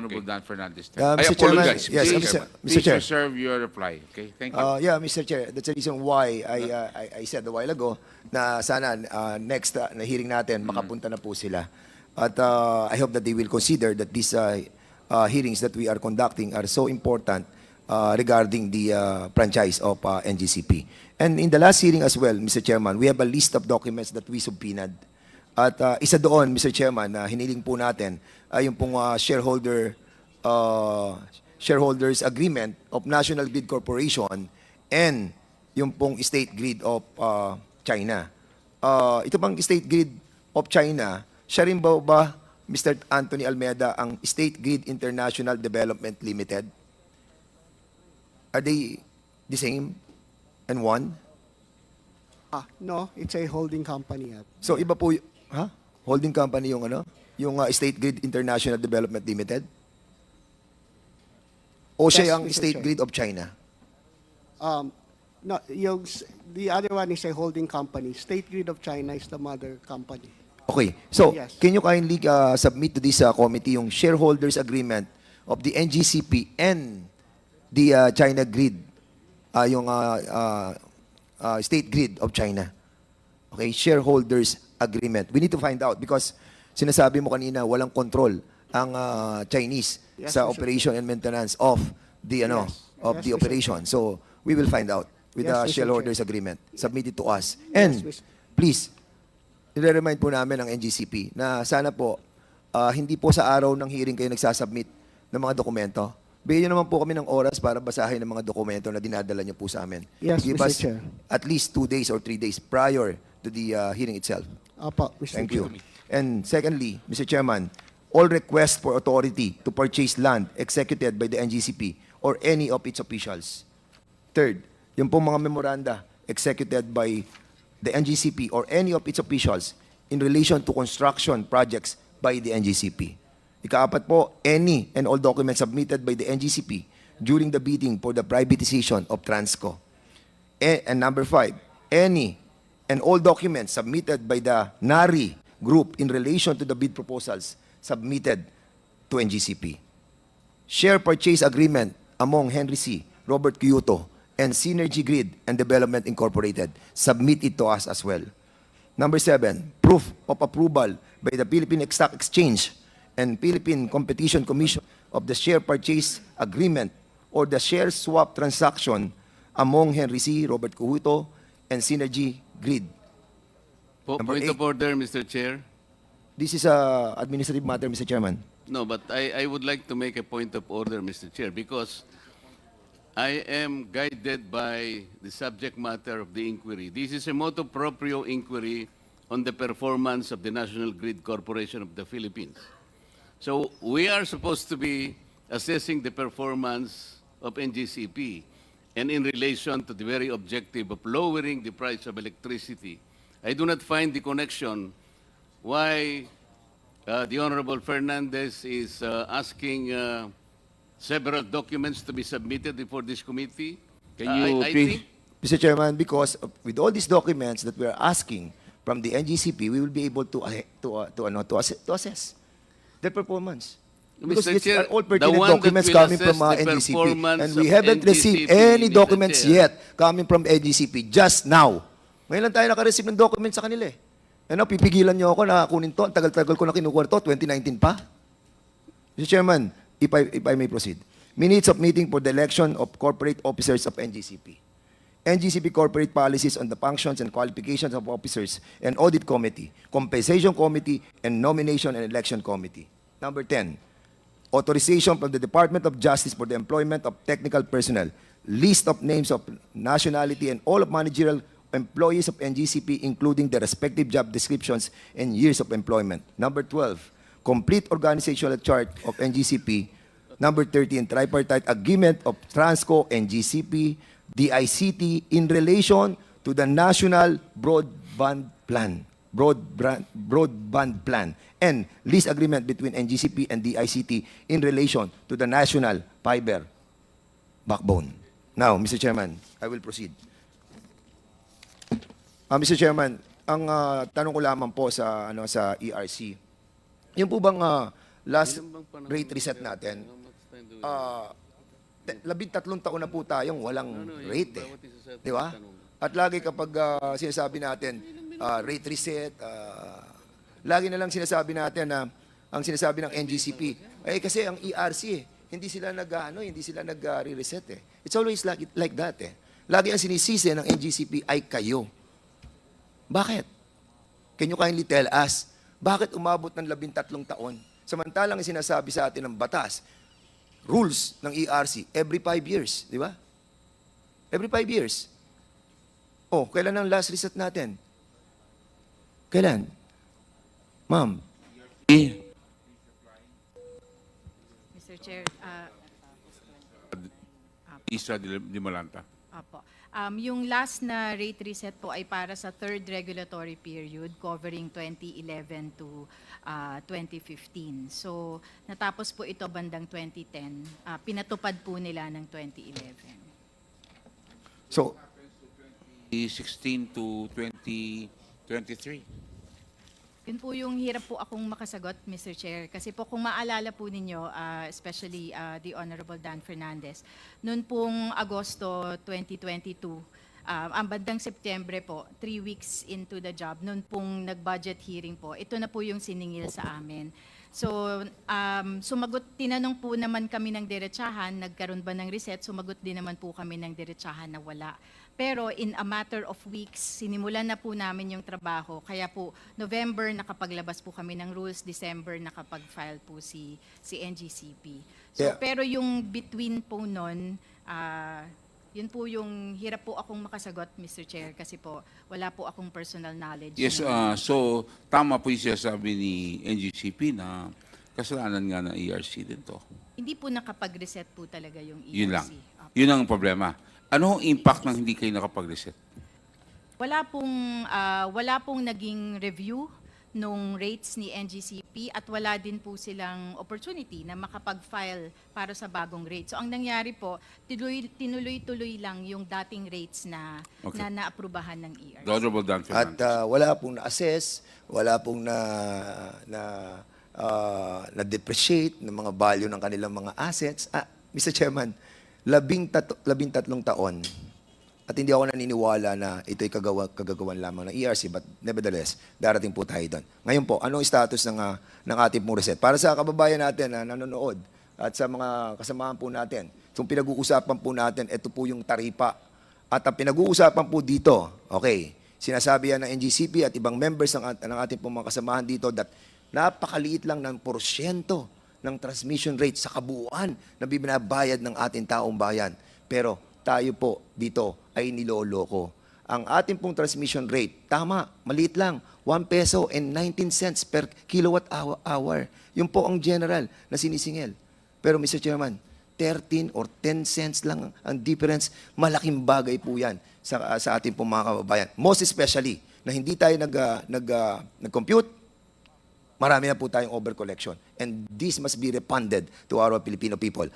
Honorable Dan Fernandez. Mr. I Chairman, apologize. yes, Mr. Mr. Chairman. Mr. Please Chair. reserve your reply. Okay, thank you. Yeah, Mr. Chair, that's the reason why I said a while ago na sana next na hearing natin makapunta na po sila. At I hope that they will consider that these hearings that we are conducting are so important regarding the franchise of NGCP. And in the last hearing as well, Mr. Chairman, we have a list of documents that we subpoenaed. At isa doon, Mr. Chairman, na hiniling po natin ay yung pong shareholders agreement of National Grid Corporation and yung pong State Grid of China. Ito bang State Grid of China, siya rin ba, Mr. Anthony Almeida, ang State Grid International Development Limited? Are they the same and one? No, it's a holding company. So iba po, holding company yung yung State Grid International Development Limited? O Yes, siya ang Mr. State Chair. Grid of China? No, the other one is a holding company. State Grid of China is the mother company. Okay. So, Yes. can you kindly submit to this committee yung shareholders agreement of the NGCP and the China Grid, yung State Grid of China? Okay, shareholders agreement. We need to find out because sinasabi mo kanina walang control ang Chinese Yes, sa Mr. operation and maintenance of the Yes. of Yes, the Mr. operation. So, we will find out with Yes, the Mr. shareholders Chair. agreement. Submit it to us. And Mr. please, i-remind po namin ang NGCP na sana po hindi po sa araw ng hearing kayo nagsasubmit ng mga dokumento. Bigyan nyo naman po kami ng oras para basahin ng mga dokumento na dinadala nyo po sa amin. Yes, Give Mr. us Chair. at least 2 days or 3 days prior to the hearing itself. Apo, Mr. Thank Chair. you. And secondly, Mr. Chairman, all requests for authority to purchase land executed by the NGCP or any of its officials. Third, yung pong mga memoranda executed by the NGCP or any of its officials in relation to construction projects by the NGCP. Ikaapat po, any and all documents submitted by the NGCP during the bidding for the privatization of Transco. And number 5, any and all documents submitted by the NARI group in relation to the bid proposals submitted to NGCP. Share purchase agreement among Henry C., Robert Kyoto, and Synergy Grid and Development Incorporated. Submit it to us as well. Number 7, proof of approval by the Philippine Stock Exchange and Philippine Competition Commission of the share purchase agreement or the share swap transaction among Henry C., Robert Kyoto, and Synergy Grid. Number Point of 8. order, Mr. Chair. This is a administrative matter, Mr. Chairman. No, but I would like to make a point of order, Mr. Chair, because I am guided by the subject matter of the inquiry. This is a motu proprio inquiry on the performance of the National Grid Corporation of the Philippines. So we are supposed to be assessing the performance of NGCP and in relation to the very objective of lowering the price of electricity. I do not find the connection why the Honorable Fernandez is asking several documents to be submitted before this committee. Can you I please- think Mr. Chairman, because with all these documents that we are asking from the NGCP, we will be able to assess their performance. Because Mr. these Chair, are all the pertinent one that documents will coming from assess the NGCP. performance And we of haven't received NGCP, any Mr. documents Chair. yet coming from NGCP just now. Ngayon lang tayo naka-receive ng documents sa kanila eh. Ano, pipigilan niyo ako na kunin to. Ang tagal-tagal ko na kinukuha to, 2019 pa. Mr. Chairman, if I may proceed. Minutes of meeting for the election of corporate officers of NGCP. NGCP corporate policies on the functions and qualifications of officers and audit committee, compensation committee, and nomination and election committee. Number 10, authorization from the Department of Justice for the employment of technical personnel, list of names of nationality and all of managerial employees of NGCP, including the respective job descriptions and years of employment. Number 12, complete organizational chart of NGCP. Number 13, tripartite agreement of Transco, NGCP, DICT in relation to the National Broadband Plan. Broadband Plan. And lease agreement between NGCP and DICT in relation to the National Fiber Backbone. Now, Mr. Chairman, I will proceed. Mr. Chairman, ang tanong ko lamang po sa ERC, yung po bang last Ilan bang panahon rate ng reset gobyerno? natin, How much time do we have? 13 taon na po tayong walang yung rate eh. bawat isa sa atin Di ba? tanong. At lagi kapag sinasabi natin, rate reset, lagi na lang sinasabi natin na ang sinasabi ng NGCP, kasi ang ERC hindi sila hindi sila nag-re-reset eh. It's always like that eh. Lagi ang sinisisi ng NGCP ay kayo. Bakit? Can you kindly tell us, bakit umabot ng 13 taon? Samantalang ang sinasabi sa atin ng batas, rules ng ERC, every 5 years, di ba? Every 5 years. Oh, kailan ang last reset natin? Kailan? Ma'am, Mr. Chair, Isra de Malanta. apo. Yung last na rate reset po ay para sa third regulatory period covering 2011 to 2015. So, natapos po ito bandang 2010. Pinatupad po nila ng 2011. so, 2016 to 2023. Yun po yung hirap po akong makasagot, Mr. Chair. Kasi po kung maalala po ninyo, especially the Honorable Dan Fernandez, noon pong Agosto 2022, ang bandang Setyembre po, 3 weeks into the job, noon pong nag-budget hearing po, ito na po yung siningil sa amin. So, tinanong po naman kami ng diretsahan, nagkaroon ba ng reset, sumagot din naman po kami ng diretsahan na wala. Pero in a matter of weeks, sinimulan na po namin yung trabaho. Kaya po, November nakapaglabas po kami ng rules, December nakapag-file po si NGCP. So, Yeah. pero yung between po nun, yun po yung hirap po akong makasagot, Mr. Chair, kasi po wala po akong personal knowledge. Yes, so tama po yung sinasabi ni NGCP na kasalanan nga ng ERC din to. Hindi po nakapag-reset po talaga yung ERC. Yun lang. Opo. Yun ang problema. Ano ang impact ng hindi kayo nakapag-reset? Wala pong naging review nung rates ni NGCP at wala din po silang opportunity na makapag-file para sa bagong rate. So ang nangyari po, tinuloy-tuloy lang yung dating rates na Okay. na naaprubahan ng ERC. The Honorable Dan at Fernandez. wala pong na-assess, wala pong na-depreciate ng mga value ng kanilang mga assets. Mr. Chairman, 13 taon at hindi ako naniniwala na ito'y kagagawan lamang ng ERC, but nevertheless, darating po tayo doon. Ngayon po, anong status ng ating pong reset? Para sa kababayan natin na nanonood at sa mga kasamahan po natin, itong pinag-uusapan po natin, ito po yung taripa. At ang pinag-uusapan po dito, okay, sinasabi yan ng NGCP at ibang members ng ating pong mga kasamahan dito that napakaliit lang ng porsyento ng transmission rate sa kabuuan na binabayad ng ating taong bayan. Pero tayo po dito ay niloloko. Ang ating pong transmission rate, tama, maliit lang, 1 peso and 19 cents per kilowatt hour. Yun po ang general na sinisingil. Pero Mr. Chairman, 13 or 10 cents lang ang difference. Malaking bagay po yan sa ating pong mga kababayan. Most especially na hindi tayo nag-compute, marami na po tayong overcollection. And this must be refunded to our Filipino people.